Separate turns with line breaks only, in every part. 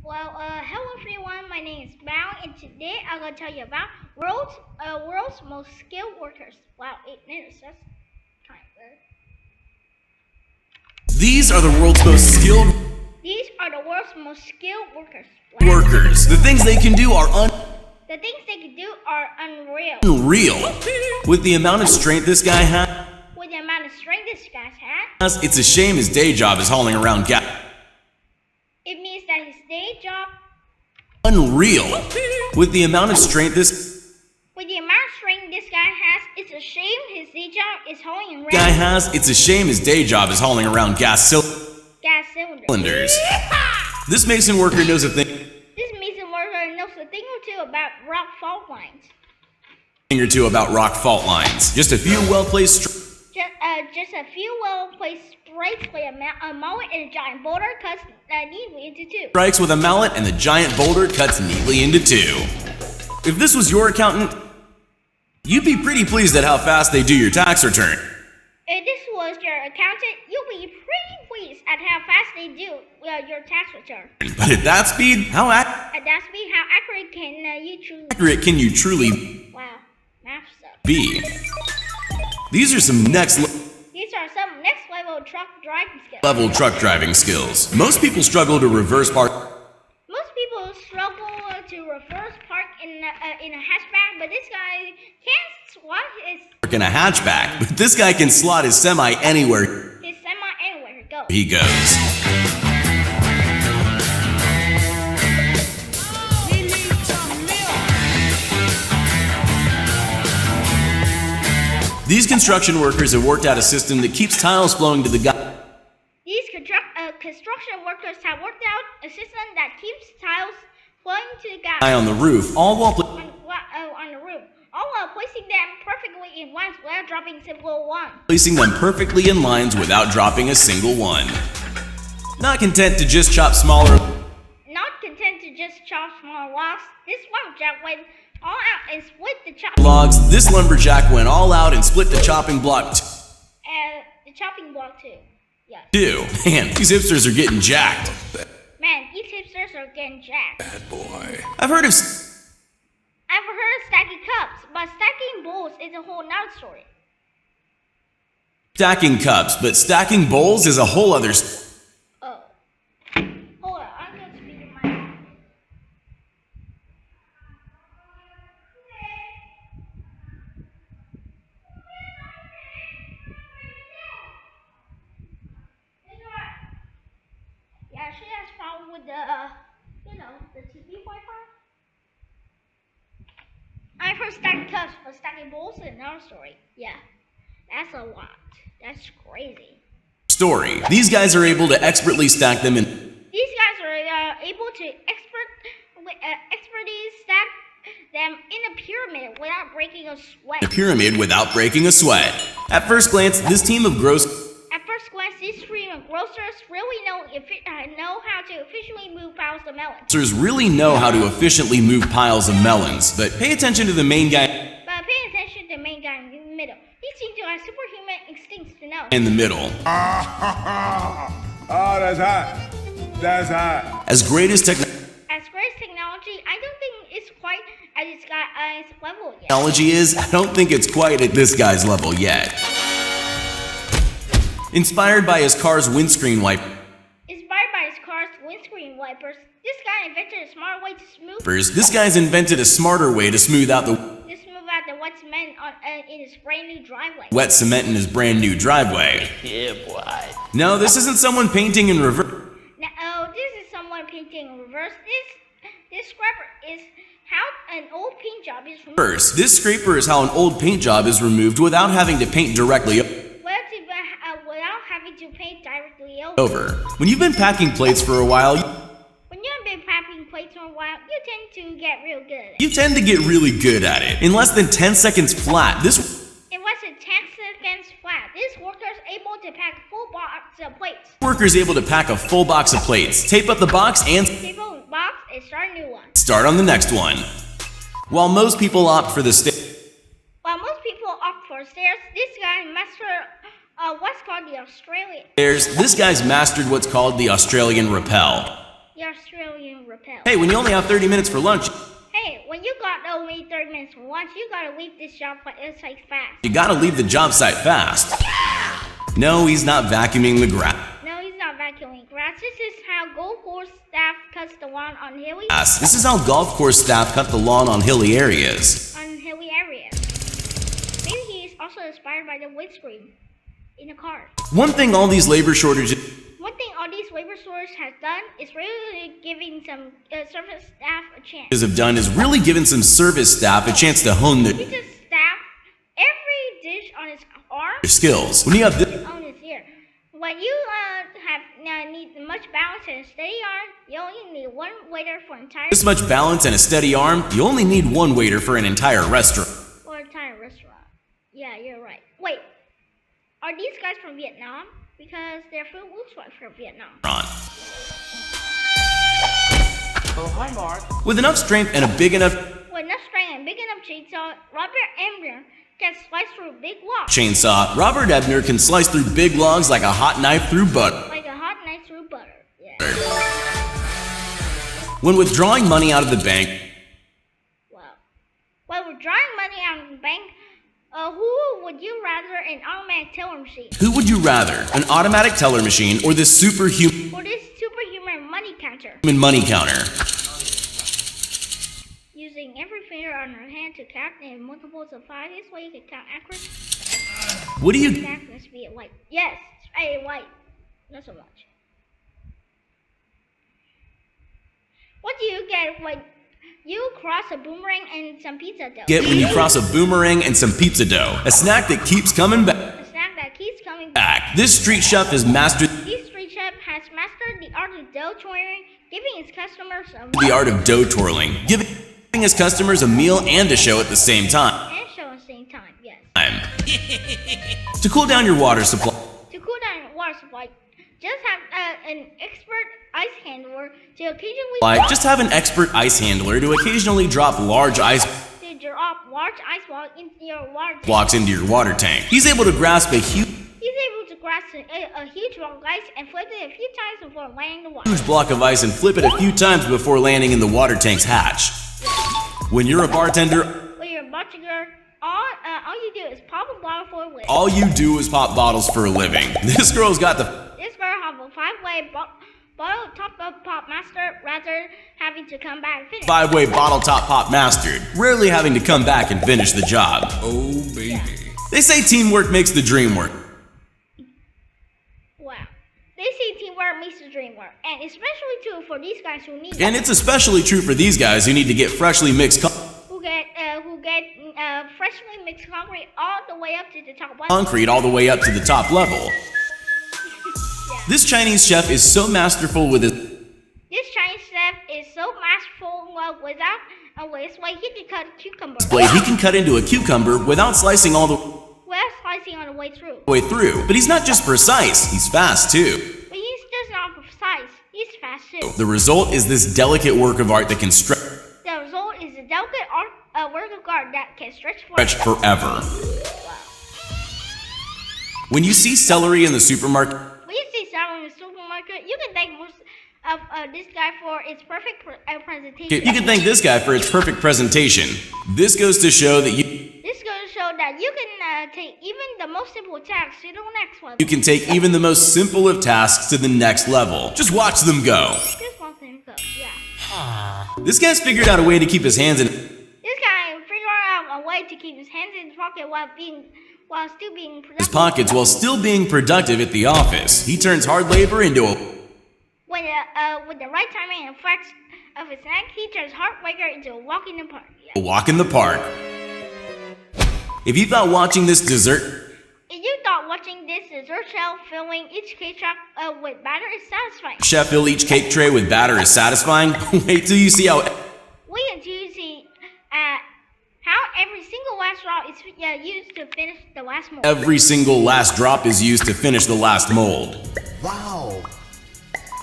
Hello everyone. My name is Bao, and today I'm gonna tell you about world's most skilled workers. Wow, 8 minutes. That's kind of good.
These are the world's most skilled
These are the world's most skilled workers.
workers. The things they can do are
The things they can do are unreal.
unreal. With the amount of strength this guy has,
With the amount of strength this guy has,
it's a shame his day job is hauling around gas.
it means that his day job.
Unreal. With the amount of strength this
With the amount of strength this guy has, it's a shame his day job is hauling around
guy has, it's a shame his day job is hauling around gas
gas cylinders.
cylinders. This Mason worker knows a thing
This Mason worker knows a thing or two about rock fault lines.
or two about rock fault lines. Just a few well-placed
Just a few well-placed strikes with a mullet and a giant boulder cuts neatly into two.
strikes with a mallet and the giant boulder cuts neatly into two. If this was your accountant, you'd be pretty pleased at how fast they do your tax return.
If this was your accountant, you'll be pretty pleased at how fast they do your tax return.
But at that speed, how
At that speed, how accurate can you truly?
accurate can you truly
Wow, math stuff.
be? These are some next
These are some next level truck driving skills.
level truck driving skills. Most people struggle to reverse park
Most people struggle to reverse park in a hatchback, but this guy can't swat
in a hatchback, but this guy can slot his semi anywhere
his semi anywhere he goes.
he goes. These construction workers have worked out a system that keeps tiles flowing to the guy
These construction workers have worked out a system that keeps tiles flowing to the guy
on the roof, all while
on the roof, all while placing them perfectly in lines without dropping a single one.
placing them perfectly in lines without dropping a single one. Not content to just chop smaller
Not content to just chop small logs, this lumberjack went all out and split the
logs, this lumberjack went all out and split the chopping block
the chopping block too. Yes.
too. Man, these hipsters are getting jacked.
Man, these hipsters are getting jacked.
Bad boy. I've heard of
I've heard of stacking cups, but stacking bowls is a whole nother story.
stacking cups, but stacking bowls is a whole other
Oh. Hold on, I'm gonna speak in my. Yeah, she has problem with the TV Wi-Fi. I've heard stacking cups, but stacking bowls is another story. Yeah, that's a lot. That's crazy.
story. These guys are able to expertly stack them in
These guys are able to expertly stack them in a pyramid without breaking a sweat.
a pyramid without breaking a sweat. At first glance, this team of gross
At first glance, these three grocers really know how to efficiently move piles of melons.
grocers really know how to efficiently move piles of melons, but pay attention to the main guy
But pay attention to the main guy in the middle. He seems to have superhuman instincts to know.
in the middle.
Oh, that's hot. That's hot.
As great as
As great as technology, I don't think it's quite at its level yet.
technology is, I don't think it's quite at this guy's level yet. Inspired by his car's windscreen wiper,
Inspired by his car's windscreen wipers, this guy invented a smart way to smooth
this guy's invented a smarter way to smooth out the
out the wet cement in his brand new driveway.
wet cement in his brand new driveway.
Yeah, boy.
No, this isn't someone painting in reverse.
Now, this is someone painting in reverse. This scraper is how an old paint job is removed.
First, this scraper is how an old paint job is removed without having to paint directly
Without having to paint directly over.
over. When you've been packing plates for a while,
When you've been packing plates for a while, you tend to get real good at it.
you tend to get really good at it. In less than 10 seconds flat, this
In less than 10 seconds flat, this worker is able to pack a full box of plates.
worker is able to pack a full box of plates, tape up the box, and
Table the box and start a new one.
start on the next one. While most people opt for the
While most people opt for stairs, this guy mastered what's called the Australian.
this guy's mastered what's called the Australian rappel.
The the Australian repel.
Hey, when you only have 30 minutes for lunch,
Hey, when you got only 30 minutes for lunch, you gotta leave this job site fast.
you gotta leave the job site fast. No, he's not vacuuming the grass.
No, he's not vacuuming grass. This is how golf course staff cuts the lawn on hilly
This is how golf course staff cut the lawn on hilly areas.
areas. Maybe he's also inspired by the windscreen in a car.
One thing all these labor shortages
One thing all these labor stores has done is really giving some service staff a chance.
have done is really given some service staff a chance to hone
He
their
just staff every dish on his arm
skills. When you have this
on his ear. When you need much balance and a steady arm, you only need one waiter for entire
much balance and a steady arm, you only need one waiter for an entire restaurant.
restaurant. Yeah, you're right. Wait, are these guys from Vietnam? Because their food looks like from Vietnam.
Oh, hi, Mark.
With enough strength and a big enough
With enough strength and big enough chainsaw, Robert Emmer can slice through big logs
chainsaw, Robert Ebner can slice through big logs like a hot knife through butter.
like a hot knife through butter. Yeah.
When withdrawing money out of the bank,
Wow. While we're drawing money out of the bank, who would you rather, an automatic teller machine
who would you rather, an automatic teller machine or this superhuman
or this superhuman money counter?
money counter?
Using every finger on her hand to count in multiples of 5, this way you can count accurately.
What do you
That must be a white. Yes, a white. Not so much. What do you get when you cross a boomerang and some pizza dough?
get when you cross a boomerang and some pizza dough? A snack that keeps coming back.
A snack that keeps coming back.
This street chef has mastered
This street chef has mastered the art of dough twirling, giving his customers
the art of dough twirling, giving his customers a meal and a show at the same time.
and show at the same time. Yes.
To cool down your water supply,
To cool down your water supply, just have an expert ice handler to occasionally
just have an expert ice handler to occasionally drop large ice
to drop large ice block into your water tank.
blocks into your water tank. He's able to grasp a huge
He's able to grasp a huge block of ice and flip it a few times before landing the water.
block of ice and flip it a few times before landing in the water tank's hatch. When you're a bartender,
When you're a bartender, all you do is pop a bottle for a whip.
all you do is pop bottles for a living. This girl's got the
This girl have a 5-way bottle top of pop master rather having to come back and finish.
5-way bottle top pop mastered, rarely having to come back and finish the job.
Oh, baby.
They say teamwork makes the dream work.
Wow. They say teamwork makes the dream work, and especially too for these guys who need
And it's especially true for these guys who need to get freshly mixed
who get freshly mixed concrete all the way up to the top level.
concrete all the way up to the top level.
Yeah.
This Chinese chef is so masterful with his
This Chinese chef is so masterful without a waste way he can cut cucumber
blade. He can cut into a cucumber without slicing all the
without slicing on the way through.
way through. But he's not just precise, he's fast too.
But he's just not precise. He's fast too.
The result is this delicate work of art that can stretch
The result is a delicate work of art that can stretch
forever. When you see celery in the supermarket,
When you see salad in the supermarket, you can thank most of this guy for its perfect presentation.
you can thank this guy for its perfect presentation. This goes to show that
This goes to show that you can take even the most simple tasks to the next level.
you can take even the most simple of tasks to the next level. Just watch them go.
Just watch them go. Yeah.
This guy's figured out a way to keep his hands in
This guy figured out a way to keep his hands in his pocket while still being productive.
his pockets while still being productive at the office. He turns hard labor into a
With the right timing and flex of his neck, he turns hard worker into a walk in the park. Yeah.
walk in the park. If you thought watching this dessert
If you thought watching this dessert shelf filling each cake truck with batter is satisfying,
chef fill each cake tray with batter is satisfying, wait till you see how
wait until you see how every single last drop is used to finish the last mold.
every single last drop is used to finish the last mold.
Wow.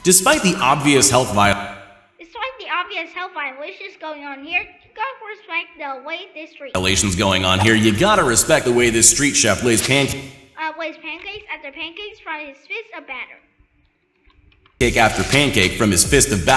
Despite the obvious health violations
Despite the obvious health violations going on here, you gotta respect the way this street
going on here, you gotta respect the way this street chef lays pancake
lays pancakes after pancakes from his fist of batter.
after pancake from his fist of batter.